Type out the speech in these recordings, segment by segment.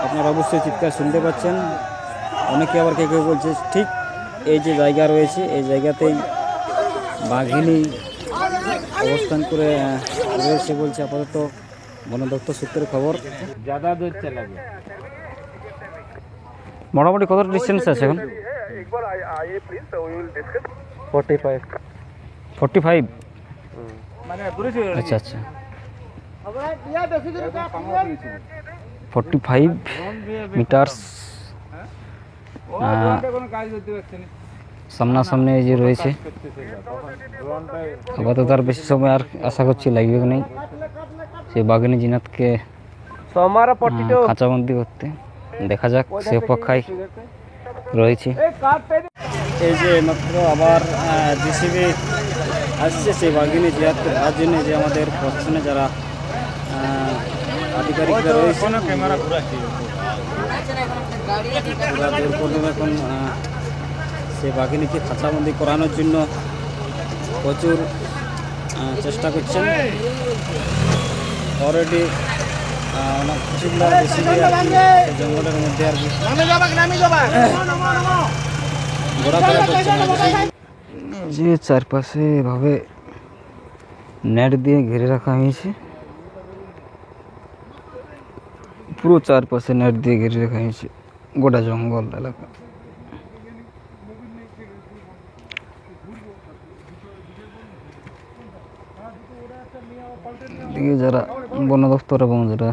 আপনারা অবশ্যই চিৎকার শুনতে পাচ্ছেন। অনেকে আবার কেউ কেউ বলছে ঠিক এই যে জায়গা রয়েছে এই জায়গাতেই বাঘিনী অবস্থান করে রয়েছে বলছে আপাতত বন দপ্তর সূত্রের খবর। মোটামুটি কত ডিস্টেন্স আছে এখন? 45। আচ্ছা আচ্ছা, 45 মিটার্স সামনাসামনি যে রয়েছে। আপাতত আর বেশি সময় আর আশা করছি লাগবে নেই সেই বাঘিনী জিনাতকে খাঁচাবন্দি করতে। দেখা যাক, সে অপেক্ষায় রয়েছে। এই যে মাত্র আবার জিসিবি আসছে সেই বাঘিনী জিনাতকে ধরার জন্য, যে আমাদের প্রশাসনে যারা আধিকারিকরা রয়েছে এখন সেই বাঘিনীকে খাঁচাবন্দি করানোর জন্য প্রচুর চেষ্টা করছেন। অলরেডি অনেক কিছুগুলো জঙ্গলের মধ্যে আর কি ঘোরাফেরা করছেন। যে চারপাশে এভাবে নেট দিয়ে ঘিরে রাখা হয়েছে, পুরো চারপাশে নেট দিয়ে ঘিরে রাখা হয়েছে গোটা জঙ্গল এলাকা। এদিকে যারা বন দপ্তর এবং যারা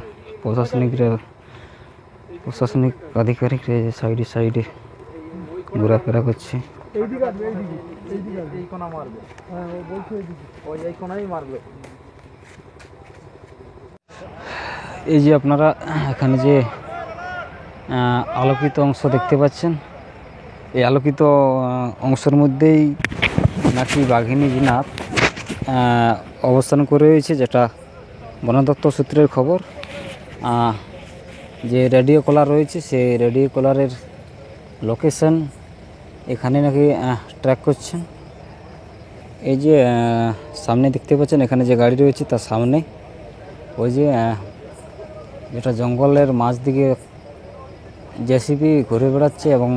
প্রশাসনিক আধিকারিকরা যে সাইডে সাইডে ঘোরাফেরা করছে। এই যে আপনারা এখানে যে আলোকিত অংশ দেখতে পাচ্ছেন, এই আলোকিত অংশের মধ্যেই নাকি বাঘিনী জিনাত অবস্থান করে রয়েছে, যেটা বন দপ্তর সূত্রের খবর। যে রেডিও কলার রয়েছে সেই রেডিও কলারের লোকেশন এখানে নাকি ট্র্যাক করছেন। এই যে সামনে দেখতে পাচ্ছেন এখানে যে গাড়ি রয়েছে তার সামনে ওই যে যেটা জঙ্গলের মাঝ দিকে জেসিবি ঘুরে বেড়াচ্ছে এবং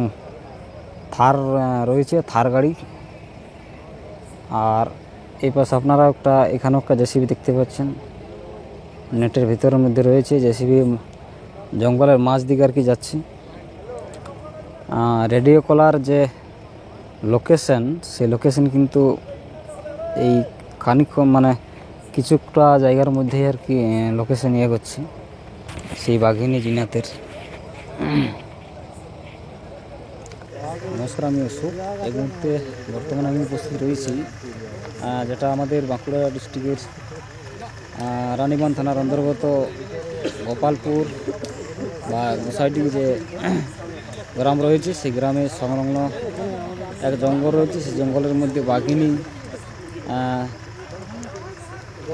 থার রয়েছে, থার গাড়ি। আর এই পাশে আপনারা এখানেও একটা জেসিবি দেখতে পাচ্ছেন, নেটের ভিতরের মধ্যে রয়েছে জেসিবি, জঙ্গলের মাঝ দিকে আর কি যাচ্ছে। রেডিও কলার যে লোকেশন সেই লোকেশন কিন্তু এই খানিকক্ষণ মানে কিছুটা জায়গার মধ্যেই আর কি লোকেশন করছে সেই বাঘিনী জিনাতের। নমস্কার, আমি অশোক। এই মুহূর্তে বর্তমানে আমি উপস্থিত রয়েছি যেটা আমাদের বাঁকুড়া ডিস্ট্রিক্টের রানীবাঁধ থানার অন্তর্গত গোপালপুর বা গোসাইটি যে গ্রাম রয়েছে সেই গ্রামে সংলগ্ন এক জঙ্গল রয়েছে। সেই জঙ্গলের মধ্যে বাঘিনী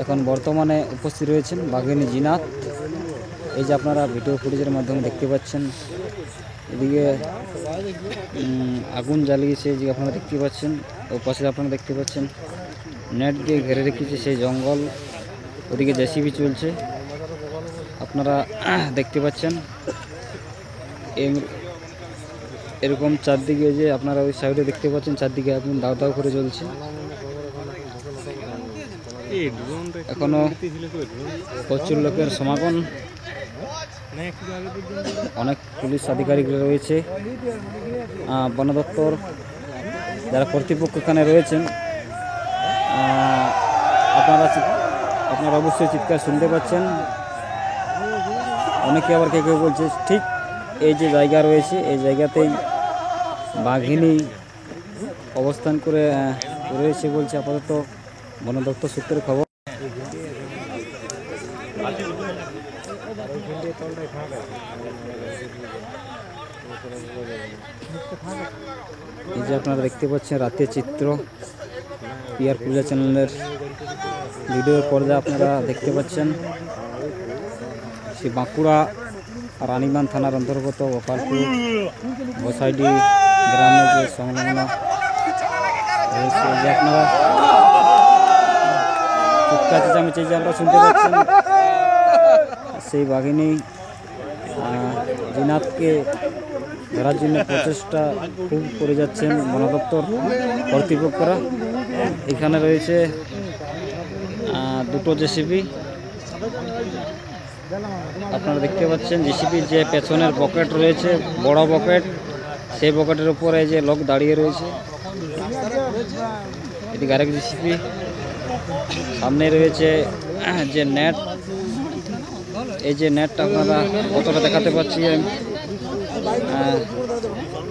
এখন বর্তমানে উপস্থিত রয়েছেন, বাঘিনী জিনাত। এই যে আপনারা ভিডিও ফুটেজের মাধ্যমে দেখতে পাচ্ছেন, এদিকে আগুন জ্বালিয়েছে যে আপনারা দেখতে পাচ্ছেন, ও পাশে আপনারা দেখতে পাচ্ছেন নেট দিয়ে ঘিরে রেখেছে সেই জঙ্গল। ওদিকে জেসিবি চলছে আপনারা দেখতে পাচ্ছেন। এরকম চারদিকে যে আপনারা ওই সাইডে দেখতে পাচ্ছেন চারদিকে আগুন দাও দাও করে জ্বলছে। এখনো প্রচুর লোকের সমাগম, অনেক পুলিশ আধিকারিকরা রয়েছে, বন দপ্তর যারা কর্তৃপক্ষ এখানে রয়েছেন। আপনারা অবশ্যই চিৎকার শুনতে পাচ্ছেন। অনেকে আবার কেউ কেউ বলছে ঠিক এই যে জায়গা রয়েছে এই জায়গাতেই বাঘিনী অবস্থান করে রয়েছে বলছে আপাতত বন দপ্তর সূত্রের খবর। এই যে আপনারা দেখতে পাচ্ছেন রাতের চিত্র, পিআর পূজা চ্যানেলের ভিডিওর পর্দা আপনারা দেখতে পাচ্ছেন। সে বাঁকুড়া রানীবাঁধ থানার অন্তর্গত গোপালপুর গোসাইডি গ্রামে যে সংলগ্ন রয়েছে, যে আপনারা চিৎকার চেঁচামেচি যে আমরা শুনতে পাচ্ছেন, সেই বাঘিনী জিনাতকে ধরার জন্য প্রচেষ্টা খুব করে যাচ্ছেন বন দপ্তর কর্তৃপক্ষরা। এখানে রয়েছে দুটো জেসিবি, আপনারা দেখতে পাচ্ছেন। জেসিবির যে পেছনের বকেট রয়েছে, বড় বকেট, সেই বকেটের উপরে যে লোক দাঁড়িয়ে রয়েছে। এদিকে আরেক জেসিবি, সামনে রয়েছে যে নেট। এই যে নেটটা আপনারা কতটা দেখাতে পাচ্ছি আমি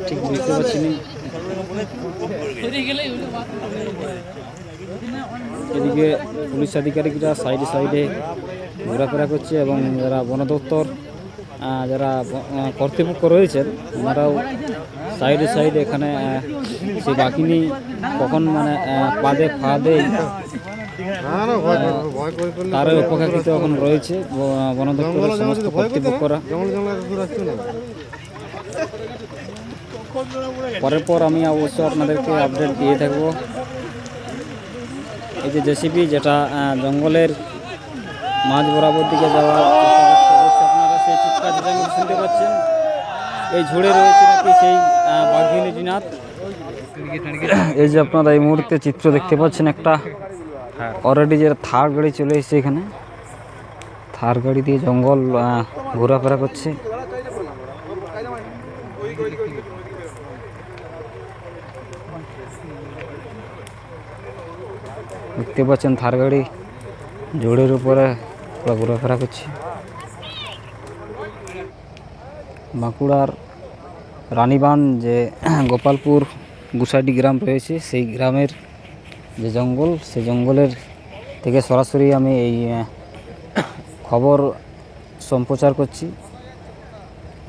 ঠিক বুঝতে পারছি না। এদিকে পুলিশ আধিকারিকরা সাইডে সাইডে ঘোরাফেরা করছে এবং যারা বন দপ্তর যারা কর্তৃপক্ষ রয়েছেন ওনারাও সাইডে সাইডে এখানে সেই বাকিনি কখন মানে পাদে ফাঁদে তারও উপেক্ষিত এখন রয়েছে বন দপ্তরের সমস্ত কর্তৃপক্ষরা। পরের পর আমি অবশ্য আপনাদেরকে আপডেট দিয়ে থাকবো। এই যে জেসিবি যেটা জঙ্গলের মাঝ বরাবর দিকে যাওয়ার চেষ্টা করছে, আপনারা সেই চিৎকার যেটা শুনতে পাচ্ছেন। এই ঝুড়ে রয়েছে নাকি সেই বাঘিনী জিনাত। এই যে আপনারা এই মুহূর্তে চিত্র দেখতে পাচ্ছেন, একটা অলরেডি যে থার গাড়ি চলে এসেছে এখানে। থার গাড়ি দিয়ে জঙ্গল ঘোরাফেরা করছে। দেখতে পাচ্ছেন থার গাড়ি জোড়ের উপরে ঘোরাফেরা করছে। বাঁকুড়ার রানীবান যে গোপালপুর গুসাইডি গ্রাম রয়েছে, সেই গ্রামের যে জঙ্গল, সেই জঙ্গলের থেকে সরাসরি আমি এই খবর সম্প্রচার করছি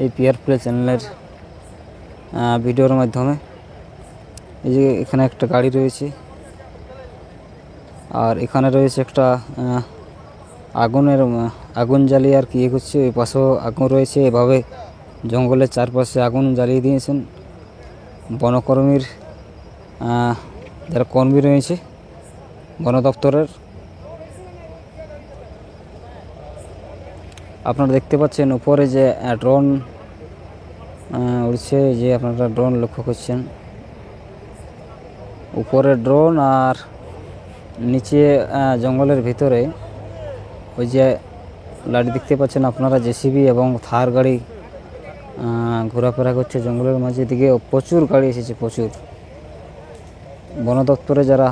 এই পিআর প্লে চ্যানেলের ভিডিওর মাধ্যমে। এই যে এখানে একটা গাড়ি রয়েছে, আর এখানে রয়েছে একটা আগুন জ্বালিয়ে আর কি ইয়ে করছে। ওই পাশেও আগুন রয়েছে। এভাবে জঙ্গলের চারপাশে আগুন জ্বালিয়ে দিয়েছেন বনকর্মীর যারা কর্মী রয়েছে বন দপ্তরের। আপনারা দেখতে পাচ্ছেন উপরে যে ড্রোন উড়ছে, যে আপনারা ড্রোন লক্ষ্য করছেন। উপরে ড্রোন আর নিচে জঙ্গলের ভিতরে ওই যে লাইট দেখতে পাচ্ছেন আপনারা, জেসিবি এবং থার গাড়ি ঘোরাফেরা করছে জঙ্গলের মাঝে। দিকে প্রচুর গাড়ি এসেছে, প্রচুর। বন দপ্তরে যারা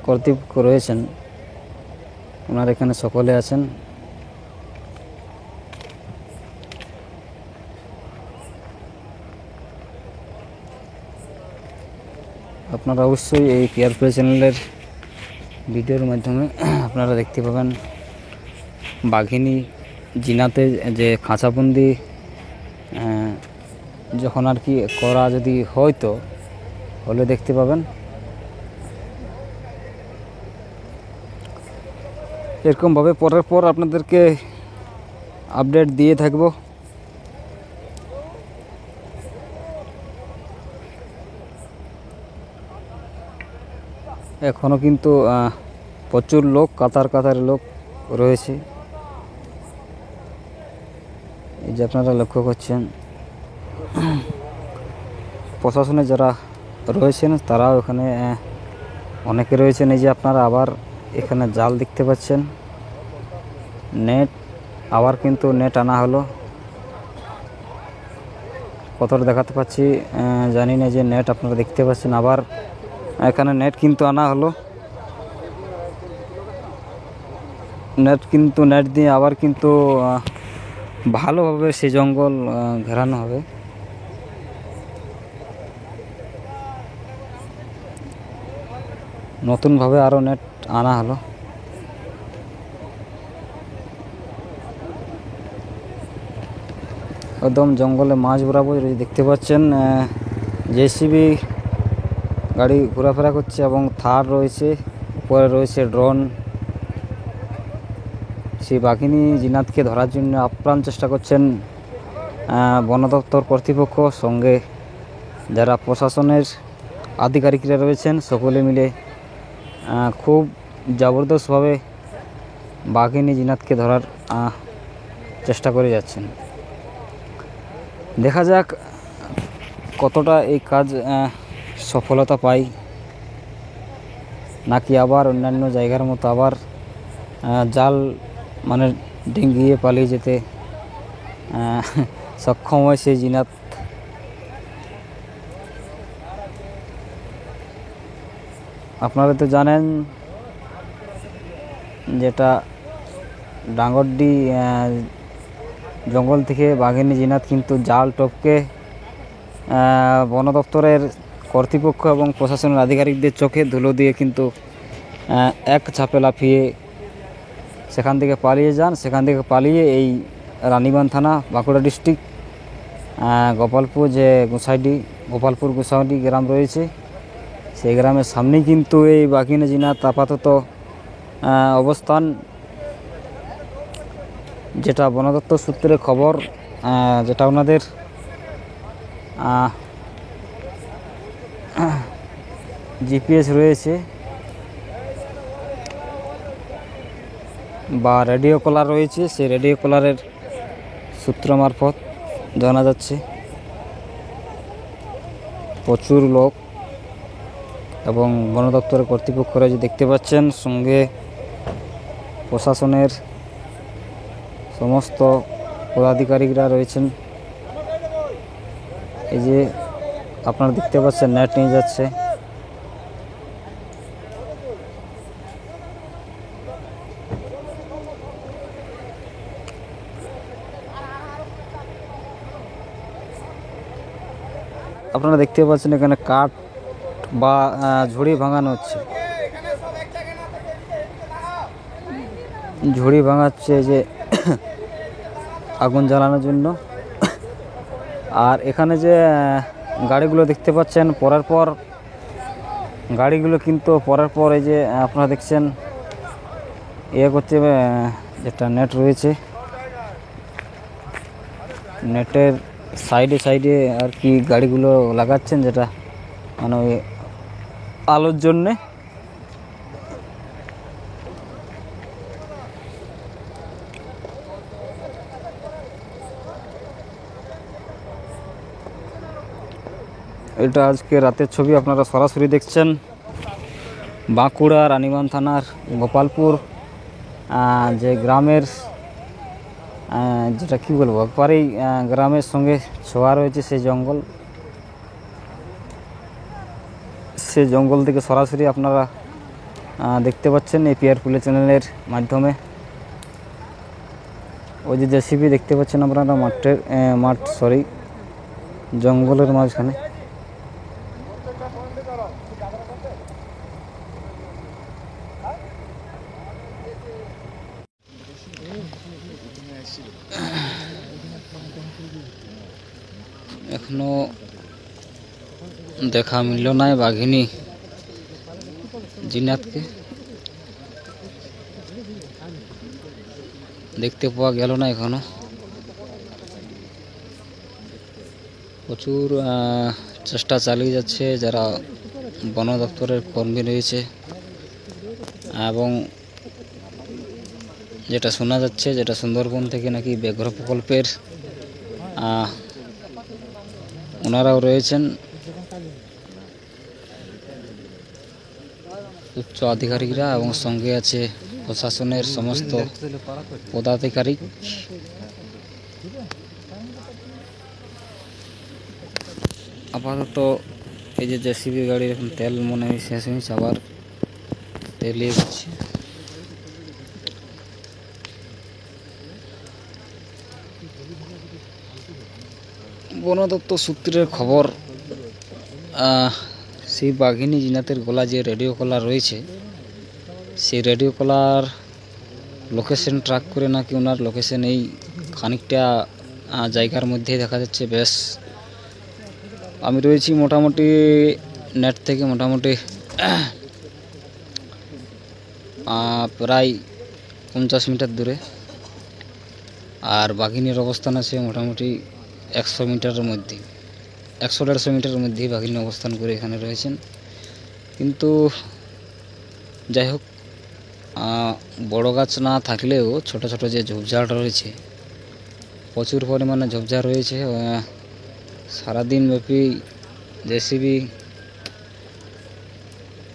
কর্তৃপক্ষ রয়েছেন ওনারা এখানে সকলে আছেন। আপনারা অবশ্যই এই পিআর প্লে চ্যানেলের ভিডিওর মাধ্যমে আপনারা দেখতে পাবেন বাঘিনী জিনাতে যে খাঁচাবন্দি যখন আর কি করা যদি হয়তো হলে দেখতে পাবেন। এরকমভাবে পরের পর আপনাদেরকে আপডেট দিয়ে থাকব। এখনও কিন্তু প্রচুর লোক, কাতার কাতার লোক রয়েছে। এই যে আপনারা লক্ষ্য করছেন, প্রশাসনে যারা রয়েছেন তারাও এখানে অনেকে রয়েছেন। এই যে আপনারা আবার এখানে জাল দেখতে পাচ্ছেন, নেট, আবার কিন্তু নেট আনা হলো। কতটা দেখাতে পাচ্ছি জানি না, যে নেট আপনারা দেখতে পাচ্ছেন, আবার এখানে নেট কিন্তু আনা হলো। নেট দিয়ে আবার কিন্তু ভালোভাবে সেই জঙ্গল ঘেরানো হবে। নতুনভাবে আরও নেট আনা হলো। একদম জঙ্গলে মাঝ বরাবর দেখতে পাচ্ছেন জেসিবি গাড়ি ঘোরাফেরা করছে এবং থার রয়েছে, উপরে রয়েছে ড্রোন। সেই বাঘিনী জিনাতকে ধরার জন্য আপ্রাণ চেষ্টা করছেন বন দপ্তর কর্তৃপক্ষ, সঙ্গে যারা প্রশাসনের আধিকারিকরা রয়েছেন সকলে মিলে খুব জবরদস্তভাবে বাঘিনী জিনাতকে ধরার চেষ্টা করে যাচ্ছেন। দেখা যাক কতটা এই কাজ সফলতা পায়, নাকি আবার অন্যান্য জায়গার মতো আবার জাল মানে ডিঙ্গিয়ে পালিয়ে যেতে সক্ষম হয় সেই জিনাত। আপনারা তো জানেন যেটা ডাঙ্গরডি জঙ্গল থেকে বাঘিনী জিনাত কিন্তু জাল টপকে বন দপ্তরের কর্তৃপক্ষ এবং প্রশাসনের আধিকারিকদের চোখে ধুলো দিয়ে কিন্তু এক ঝাপে লাফিয়ে সেখান থেকে পালিয়ে যান। সেখান থেকে পালিয়ে এই রানীবাঁধ থানা, বাঁকুড়া ডিস্ট্রিক্ট, গোপালপুর গোসাইডি গ্রাম রয়েছে, সেই গ্রামের সামনেই কিন্তু এই বাঘিনী জিনাত আপাতত অবস্থান। যেটা বন দপ্তর সূত্রে খবর, যেটা ওনাদের জিপিএস রয়েছে বা রেডিও কলার রয়েছে, সেই রেডিও কলারের সূত্র মারফত জানা যাচ্ছে প্রচুর লোক এবং বন দপ্তরের কর্তৃপক্ষরা যে দেখতে পাচ্ছেন, সঙ্গে প্রশাসনের সমস্ত পদাধিকারীরা রয়েছেন। এই যে আপনারা দেখতে পাচ্ছেন নেট নিয়ে যাচ্ছে। আপনারা দেখতে পাচ্ছেন এখানে কাঠ বা ঝুড়ি ভাঙানো হচ্ছে, ঝুড়ি ভাঙাচ্ছে যে আগুন জ্বালানোর জন্য। আর এখানে যে গাড়িগুলো দেখতে পাচ্ছেন পরার পর গাড়িগুলো কিন্তু পরার পর এই যে আপনারা দেখছেন করতে যেটা নেট রয়েছে, নেটের সাইডে সাইডে আর কি গাড়িগুলো লাগাচ্ছেন, যেটা মানে ওই আলোর জন্যে। এটা আজকে রাতের ছবি আপনারা সরাসরি দেখছেন বাঁকুড়া রানীবাঁধ থানার গোপালপুর যে গ্রামের যেটা কি বলবো একবারেই গ্রামের সঙ্গে ছোঁয়া রয়েছে সেই জঙ্গল থেকে সরাসরি আপনারা দেখতে পাচ্ছেন এই পিআর পুলে চ্যানেলের মাধ্যমে। ওই যে জেসিবি দেখতে পাচ্ছেন আপনারা জঙ্গলের মাঝখানে। এখনো দেখা মিলল না বাঘিনী জিনাতকে, দেখতে পাওয়া গেল না এখনো। প্রচুর চেষ্টা চালিয়ে যাচ্ছে যারা বন দপ্তরের কর্মী রয়েছে, এবং যেটা শোনা যাচ্ছে যেটা সুন্দরবন থেকে নাকি ব্যাঘ্র প্রকল্পের ওনারাও রয়েছেন, উচ্চ আধিকারিকরা, এবং সঙ্গে আছে প্রশাসনের সমস্ত পদাধিকারিক। আপাতত এই যে জেসিবি গাড়ির এখন তেল মনে হয় শেষ হয়েছে, আবার তেল নিয়ে যাচ্ছে। বন দপ্তর সূত্রের খবর, সেই বাঘিনী জিনাতের গলা যে রেডিও কলার রয়েছে, সেই রেডিও কলার লোকেশন ট্র্যাক করে নাকি ওনার লোকেশন এই খানিকটা জায়গার মধ্যেই দেখা যাচ্ছে। বেশ আমি রয়েছি মোটামুটি নেট থেকে মোটামুটি প্রায় 50 মিটার দূরে, আর বাঘিনীর অবস্থান আছে মোটামুটি 100 মিটারের মধ্যে, 100-150 মিটারের মধ্যেই বাঘিনী অবস্থান করে এখানে রয়েছেন। কিন্তু যাই হোক, বড় গাছ না থাকলেও ছোট ছোট যে ঝোপঝাড় রয়েছে প্রচুর পরিমাণে ঝোপঝাড় রয়েছে। সারাদিন ব্যাপী জেসিবি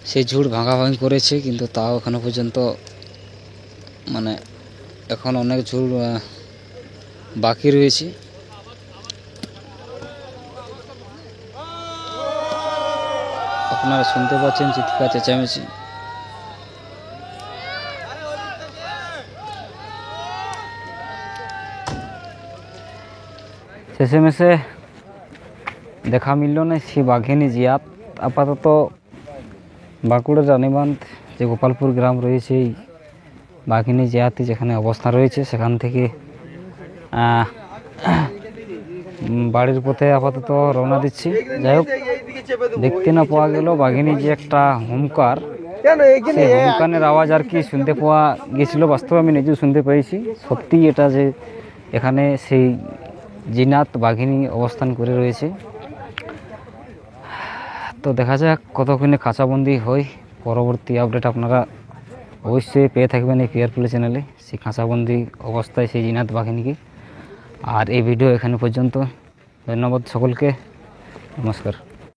সেই ঝুড় ভাঙাভাঙি করেছে, কিন্তু তাও এখনো পর্যন্ত মানে এখন অনেক ঝুড় বাকি রয়েছে। আপনারা শুনতে পাচ্ছেন চিৎকার চেঁচামেচি। শেষেমেশে দেখা মিলল না সেই বাঘিনী জিয়াত। আপাতত বাঁকুড়ার রানীবাঁধ যে গোপালপুর গ্রাম রয়েছে, এই বাঘিনী জিয়াতি যেখানে অবস্থান রয়েছে সেখান থেকে বাড়ির পথে আপাতত রওনা দিচ্ছি। যাই হোক, দেখতে না পাওয়া গেল বাঘিনী যে একটা হুঙ্কার, সেই হুঙ্কারের আওয়াজ আর কি শুনতে পাওয়া গেছিল। বাস্তবে আমি নিজেও শুনতে পেয়েছি। সত্যি এটা যে এখানে সেই জিনাত বাঘিনী অবস্থান করে রয়েছে। তো দেখা যাক কতক্ষণে কাঁচাবন্দি হয়। পরবর্তী আপডেট আপনারা অবশ্যই পেয়ে থাকবেন এই পিয়ারপুলি চ্যানেলে, সেই কাঁচাবন্দি অবস্থায় সেই জিনাত বাঘিনীকে। আর এই ভিডিও এখানে পর্যন্ত। ধন্যবাদ সকলকে, নমস্কার।